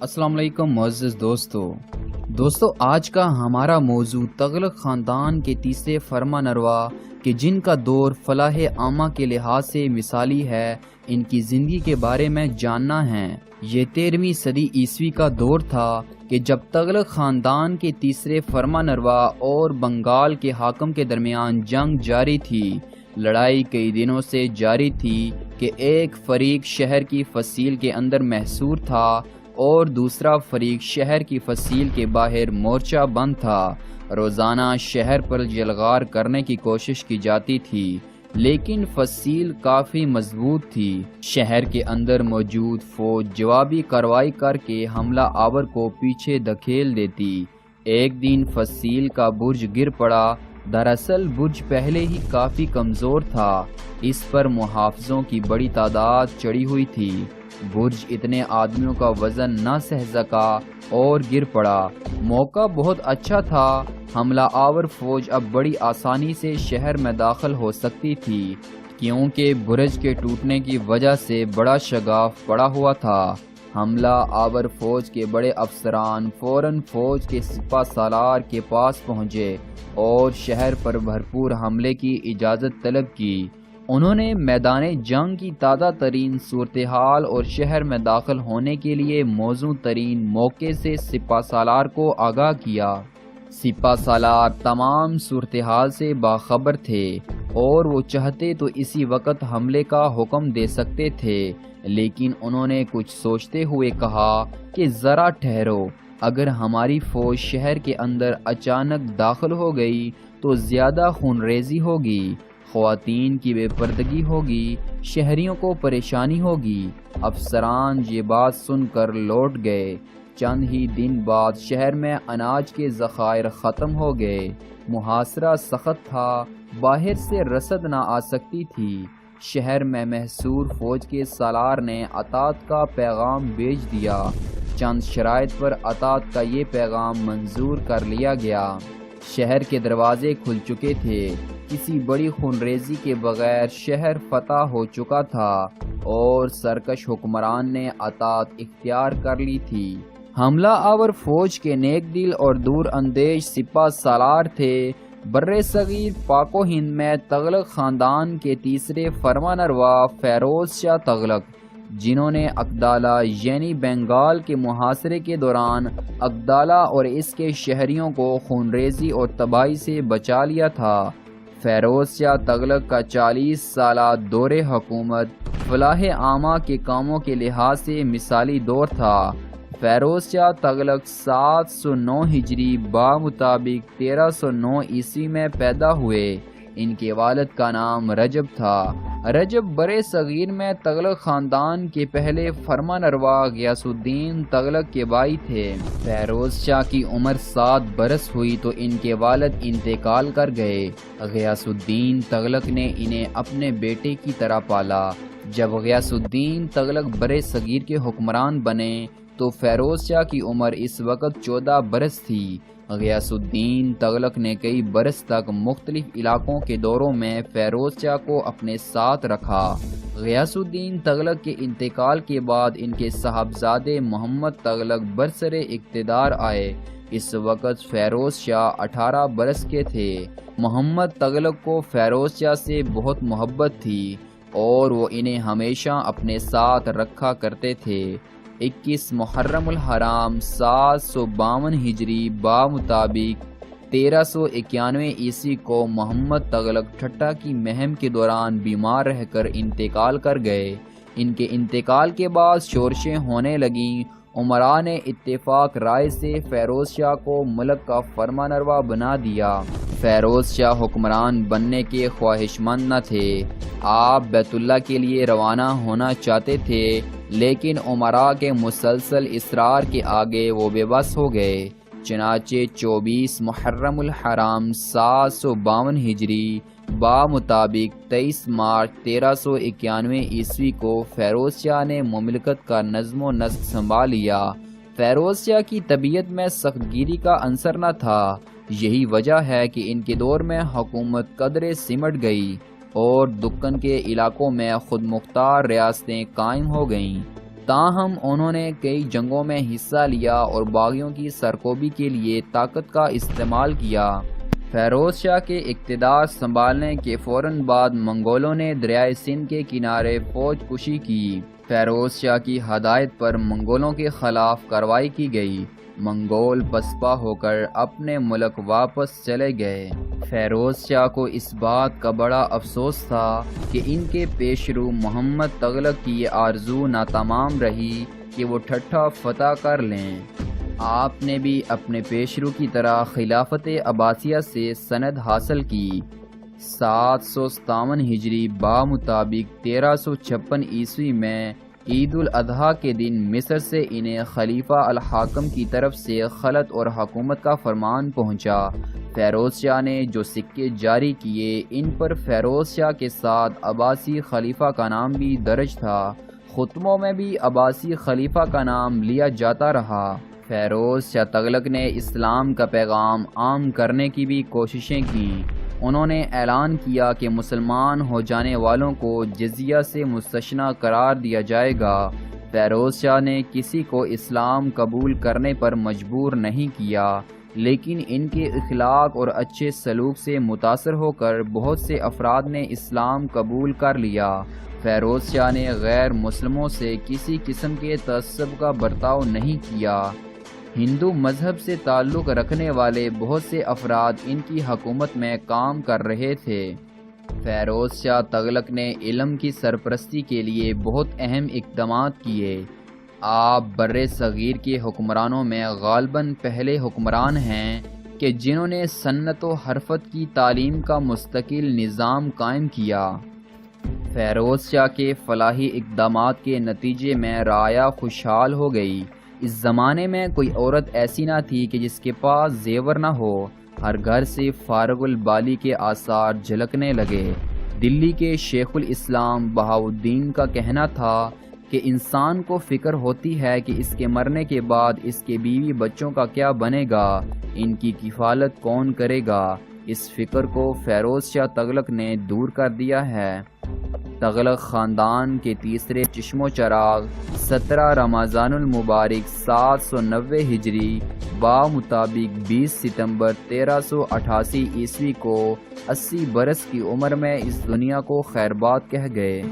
السلام علیکم معزز دوستو آج کا ہمارا موضوع تغلق خاندان کے تیسرے فرما نروا کہ جن کا دور فلاح عامہ کے لحاظ سے مثالی ہے، ان کی زندگی کے بارے میں جاننا ہے۔ یہ 13ویں صدی عیسوی کا دور تھا کہ جب تغلق خاندان کے تیسرے فرما نروا اور بنگال کے حاکم کے درمیان جنگ جاری تھی۔ لڑائی کئی دنوں سے جاری تھی کہ ایک فریق شہر کی فصیل کے اندر محصور تھا اور دوسرا فریق شہر کی فصیل کے باہر مورچہ بند تھا۔ روزانہ شہر پر یلغار کرنے کی کوشش کی جاتی تھی، لیکن فصیل کافی مضبوط تھی۔ شہر کے اندر موجود فوج جوابی کارروائی کر کے حملہ آور کو پیچھے دھکیل دیتی۔ ایک دن فصیل کا برج گر پڑا۔ دراصل برج پہلے ہی کافی کمزور تھا، اس پر محافظوں کی بڑی تعداد چڑھی ہوئی تھی۔ برج اتنے آدمیوں کا وزن نہ سہ سکا اور گر پڑا۔ موقع بہت اچھا تھا، حملہ آور فوج اب بڑی آسانی سے شہر میں داخل ہو سکتی تھی، کیونکہ برج کے ٹوٹنے کی وجہ سے بڑا شگاف پڑا ہوا تھا۔ حملہ آور فوج کے بڑے افسران فوراً فوج کے سپہ سالار کے پاس پہنچے اور شہر پر بھرپور حملے کی اجازت طلب کی۔ انہوں نے میدان جنگ کی تازہ ترین صورتحال اور شہر میں داخل ہونے کے لیے موزوں ترین موقع سے سپہ سالار کو آگاہ کیا۔ سپہ سالار تمام صورتحال سے باخبر تھے اور وہ چاہتے تو اسی وقت حملے کا حکم دے سکتے تھے، لیکن انہوں نے کچھ سوچتے ہوئے کہا کہ ذرا ٹھہرو، اگر ہماری فوج شہر کے اندر اچانک داخل ہو گئی تو زیادہ خونریزی ہوگی، خواتین کی بے پردگی ہوگی، شہریوں کو پریشانی ہوگی۔ افسران یہ بات سن کر لوٹ گئے۔ چند ہی دن بعد شہر میں اناج کے ذخائر ختم ہو گئے۔ محاصرہ سخت تھا، باہر سے رسد نہ آ سکتی تھی۔ شہر میں محصور فوج کے سالار نے اطاعت کا پیغام بھیج دیا۔ چند شرائط پر اطاعت کا یہ پیغام منظور کر لیا گیا۔ شہر کے دروازے کھل چکے تھے، کسی بڑی خونریزی کے بغیر شہر فتح ہو چکا تھا اور سرکش حکمران نے اطاعت اختیار کر لی تھی۔ حملہ آور فوج کے نیک دل اور دور اندیش سپہ سالار تھے۔ برِ صغیر پاک و ہند میں تغلق خاندان کے تیسرے فرما نروا فیروز شاہ تغلق، جنہوں نے اگدالہ یعنی بنگال کے محاصرے کے دوران اگدالہ اور اس کے شہریوں کو خونریزی اور تباہی سے بچا لیا تھا۔ فیروز شاہ تغلق کا 40 سالہ دور حکومت فلاح عامہ کے کاموں کے لحاظ سے مثالی دور تھا۔ فیروز شاہ تغلق 709 ہجری بمطابق 1309 عیسوی میں پیدا ہوئے۔ ان کے والد کا نام رجب تھا۔ رجب برِ صغیر میں تغلق خاندان کے پہلے فرما نروا غیاث الدین تغلق کے بھائی تھے۔ فیروز شاہ کی عمر 7 برس ہوئی تو ان کے والد انتقال کر گئے۔ غیاث الدین تغلق نے انہیں اپنے بیٹے کی طرح پالا۔ جب غیاث الدین تغلق برِ صغیر کے حکمران بنے تو فیروز شاہ کی عمر اس وقت 14 برس تھی۔ غیاث الدین تغلق نے کئی برس تک مختلف علاقوں کے دوروں میں فیروز شاہ کو اپنے ساتھ رکھا۔ غیاث الدین تغلق کے انتقال کے بعد ان کے صاحبزادے محمد تغلق برسر اقتدار آئے۔ اس وقت فیروز شاہ 18 برس کے تھے۔ محمد تغلق کو فیروز شاہ سے بہت محبت تھی اور وہ انہیں ہمیشہ اپنے ساتھ رکھا کرتے تھے۔ 21 محرم الحرام 752 ہجری بمطابق 1391 عیسوی کو محمد تغلق ٹھٹہ کی مہم کے دوران بیمار رہ کر انتقال کر گئے۔ ان کے انتقال کے بعد شورشیں ہونے لگیں۔ عمراء نے اتفاق رائے سے فیروز شاہ کو ملک کا فرما نروا بنا دیا۔ فیروز شاہ حکمران بننے کے خواہشمند نہ تھے۔ آپ بیت اللہ کے لیے روانہ ہونا چاہتے تھے، لیکن عمراء کے مسلسل اصرار کے آگے وہ بے بس ہو گئے۔ چنانچہ 24 محرم الحرام 752 ہجری بمطابق 23 مارچ 1391 عیسوی کو فیروز شاہ نے مملکت کا نظم و نسق سنبھال لیا۔ فیروز شاہ کی طبیعت میں سخت گیری کا عنصر نہ تھا۔ یہی وجہ ہے کہ ان کے دور میں حکومت قدرے سمٹ گئی اور دکن کے علاقوں میں خود مختار ریاستیں قائم ہو گئیں۔ تاہم انہوں نے کئی جنگوں میں حصہ لیا اور باغیوں کی سرکوبی کے لیے طاقت کا استعمال کیا۔ فیروز شاہ کے اقتدار سنبھالنے کے فوراً بعد منگولوں نے دریائے سندھ کے کنارے فوج کشی کی۔ فیروز شاہ کی ہدایت پر منگولوں کے خلاف کارروائی کی گئی۔ منگول پسپا ہو کر اپنے ملک واپس چلے گئے۔ فیروز شاہ کو اس بات کا بڑا افسوس تھا کہ ان کے پیشرو محمد تغلق کی یہ آرزو ناتمام رہی کہ وہ ٹھٹھہ فتح کر لیں۔ آپ نے بھی اپنے پیشرو کی طرح خلافت عباسیہ سے سند حاصل کی۔ 757 ہجری بمطابق 1356 عیسوی میں عید الاضحیٰ کے دن مصر سے انہیں خلیفہ الحاکم کی طرف سے خلعت اور حکومت کا فرمان پہنچا۔ فیروز شاہ نے جو سکے جاری کیے ان پر فیروز شاہ کے ساتھ عباسی خلیفہ کا نام بھی درج تھا۔ خطبوں میں بھی عباسی خلیفہ کا نام لیا جاتا رہا۔ فیروز شاہ تغلق نے اسلام کا پیغام عام کرنے کی بھی کوششیں کیں۔ انہوں نے اعلان کیا کہ مسلمان ہو جانے والوں کو جزیہ سے مستثنی قرار دیا جائے گا۔ فیروز شاہ نے کسی کو اسلام قبول کرنے پر مجبور نہیں کیا، لیکن ان کے اخلاق اور اچھے سلوک سے متاثر ہو کر بہت سے افراد نے اسلام قبول کر لیا۔ فیروز شاہ نے غیر مسلموں سے کسی قسم کے تعصب کا برتاؤ نہیں کیا۔ ہندو مذہب سے تعلق رکھنے والے بہت سے افراد ان کی حکومت میں کام کر رہے تھے۔ فیروز شاہ تغلق نے علم کی سرپرستی کے لیے بہت اہم اقدامات کیے۔ آپ بر صغیر کے حکمرانوں میں غالباً پہلے حکمران ہیں کہ جنہوں نے صنعت و حرفت کی تعلیم کا مستقل نظام قائم کیا۔ فیروز شاہ کے فلاحی اقدامات کے نتیجے میں رعایا خوشحال ہو گئی۔ اس زمانے میں کوئی عورت ایسی نہ تھی کہ جس کے پاس زیور نہ ہو۔ ہر گھر سے فارغ البالی کے آثار جھلکنے لگے۔ دلی کے شیخ الاسلام بہاؤالدین کا کہنا تھا کہ انسان کو فکر ہوتی ہے کہ اس کے مرنے کے بعد اس کے بیوی بچوں کا کیا بنے گا، ان کی کفالت کون کرے گا۔ اس فکر کو فیروز شاہ تغلق نے دور کر دیا ہے۔ تغلق خاندان کے تیسرے چشم و چراغ 17 رمضان المبارک 790 ہجری بمطابق 20 ستمبر 1388 عیسوی کو 80 برس کی عمر میں اس دنیا کو خیر باد کہہ گئے۔